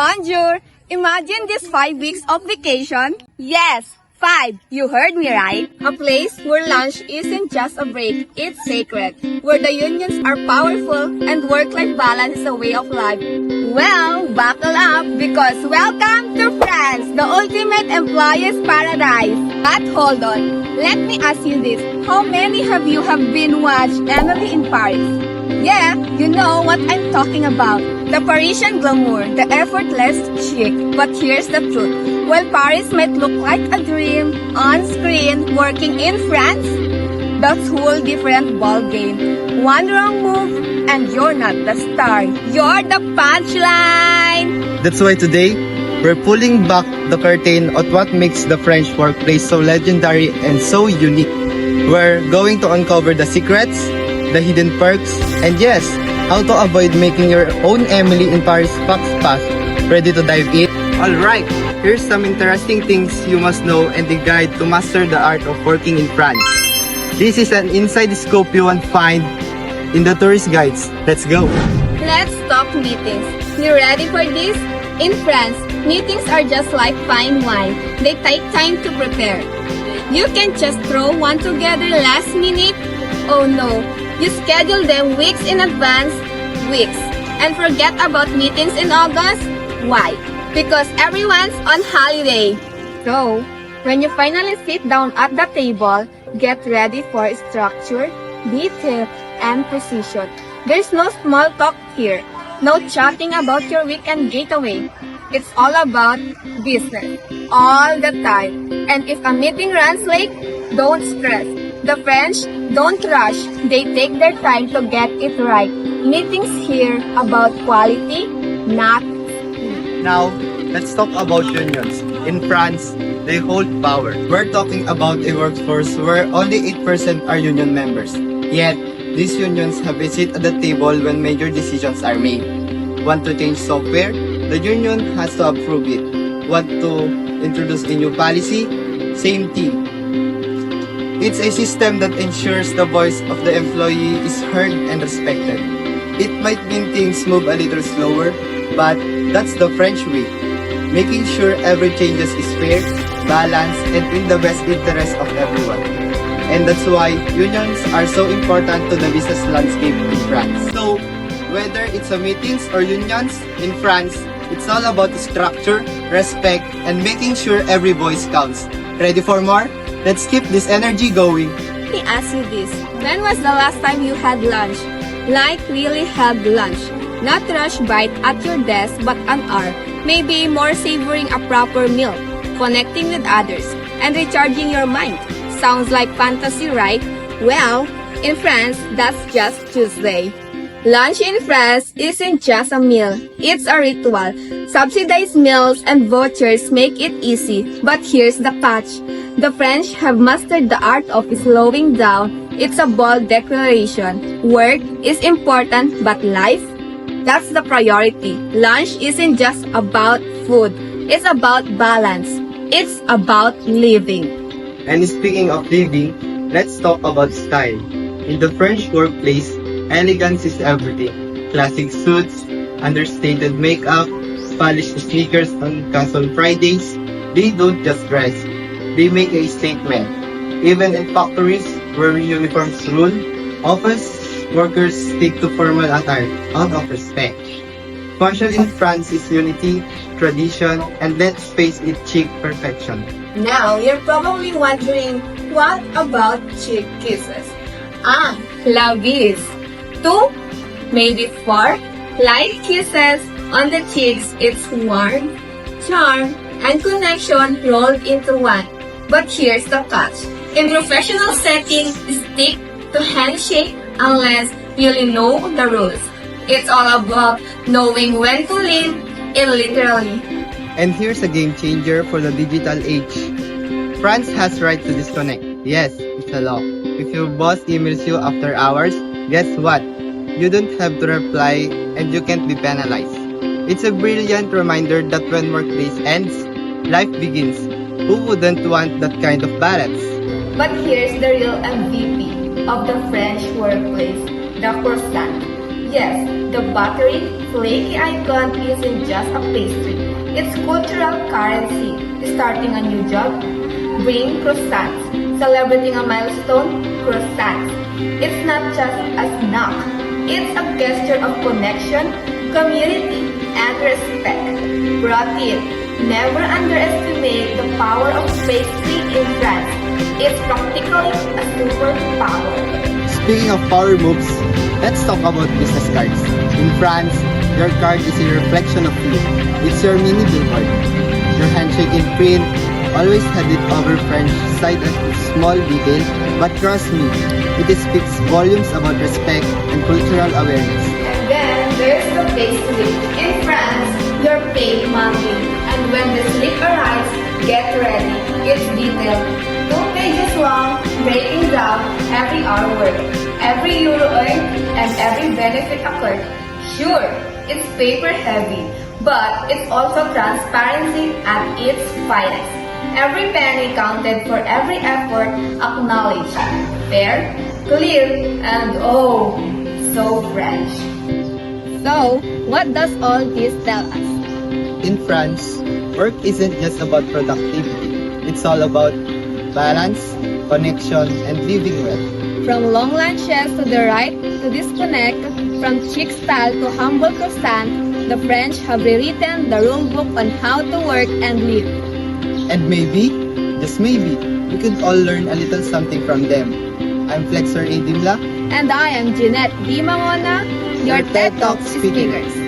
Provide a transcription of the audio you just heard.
Bonjour! Imagine this 5 weeks of vacation. Yes, 5. You heard me right. A place where lunch isn't just a break, it's sacred. Where the unions are powerful and work-life balance is a way of life. Well, buckle up because welcome to France, the ultimate employee's paradise. But hold on, let me ask you this. How many of you have been watched Emily in Paris? Yeah, you know what I'm talking about. The Parisian glamour, the effortless chic. But here's the truth. While Paris might look like a dream, on screen, working in France, that's a whole different ballgame. One wrong move, and you're not the star. You're the punchline! That's why today, we're pulling back the curtain on what makes the French workplace so legendary and so unique. We're going to uncover the secrets, the hidden perks, and yes, how to avoid making your own Emily in Paris fast pass. Ready to dive in? Alright, here's some interesting things you must know and the guide to master the art of working in France. This is an inside scoop you won't find in the tourist guides. Let's go! Let's talk meetings. You ready for this? In France, meetings are just like fine wine. They take time to prepare. You can just throw one together last minute. Oh no, you schedule them weeks in advance. Weeks. And forget about meetings in August? Why? Because everyone's on holiday. So, when you finally sit down at the table, get ready for structure, detail, and precision. There's no small talk here. No chatting about your weekend getaway. It's all about business. All the time. And if a meeting runs late, don't stress. The French don't rush. They take their time to get it right. Meetings here about quality, not speed. Now, let's talk about unions. In France, they hold power. We're talking about a workforce where only 8% are union members. Yet, these unions have a seat at the table when major decisions are made. Want to change software? The union has to approve it. Want to introduce a new policy? Same team. It's a system that ensures the voice of the employee is heard and respected. It might mean things move a little slower, but that's the French way. Making sure every changes is fair, balanced, and in the best interest of everyone. And that's why unions are so important to the business landscape in France. So, whether it's a meetings or unions in France, it's all about structure, respect, and making sure every voice counts. Ready for more? Let's keep this energy going. Let me ask you this. When was the last time you had lunch? Like really had lunch. Not rush bite at your desk but an hour. Maybe more savoring a proper meal. Connecting with others. And recharging your mind. Sounds like fantasy, right? Well, in France, that's just Tuesday. Lunch in France isn't just a meal, it's a ritual. Subsidized meals and vouchers make it easy, but here's the catch. The French have mastered the art of slowing down. It's a bold declaration. Work is important, but life? That's the priority. Lunch isn't just about food, it's about balance. It's about living. And speaking of living, let's talk about style. In the French workplace, elegance is everything. Classic suits, understated makeup, polished sneakers on casual Fridays. They don't just dress, they make a statement. Even in factories where uniforms rule, office workers stick to formal attire out of respect. Fashion in France is unity, tradition, and let's face it, chic perfection. Now, you're probably wondering, what about cheek kisses? La vis. 2, maybe 4, light kisses on the cheeks. It's warm, charm, and connection rolled into one. But here's the catch. In professional settings, stick to handshake unless you really know the rules. It's all about knowing when to lean in literally. And here's a game changer for the digital age. France has right to disconnect. Yes, it's a law. If your boss emails you after hours, guess what? You don't have to reply and you can't be penalized. It's a brilliant reminder that when workplace ends, life begins. Who wouldn't want that kind of balance? But here's the real MVP of the French workplace, the croissant. Yes, the buttery, flaky icon isn't just a pastry. It's cultural currency. Starting a new job? Bring croissants. Celebrating a milestone? Croissants. It's not just a snack. It's a gesture of connection, community, and respect. Protein. Never underestimate the power of pastry in France. It's practically a superpower. Speaking of power moves, let's talk about business cards. In France, your card is a reflection of you. It's your mini billboard. Your handshake in print always had it over French side a small detail, but trust me, it speaks volumes about respect and cultural awareness. And then there's the pay slip. In France, you're paid monthly. And when the slip arrives, get ready. It's detailed. 2 pages long, breaking down every hour worked, every euro earned, and every benefit occurred. Sure, it's paper heavy, but it's also transparency at its finest. Every penny counted for every effort acknowledged. Fair, clear, and oh, so French. So, what does all this tell us? In France, work isn't just about productivity. It's all about balance, connection, and living well. From long lunches to the right to disconnect, from chic style to humble croissant, the French have rewritten the rulebook on how to work and live. And maybe, just maybe, we could all learn a little something from them. I'm FLEXZHER DIMLA. And I am JENETH, your TED Talk speakers.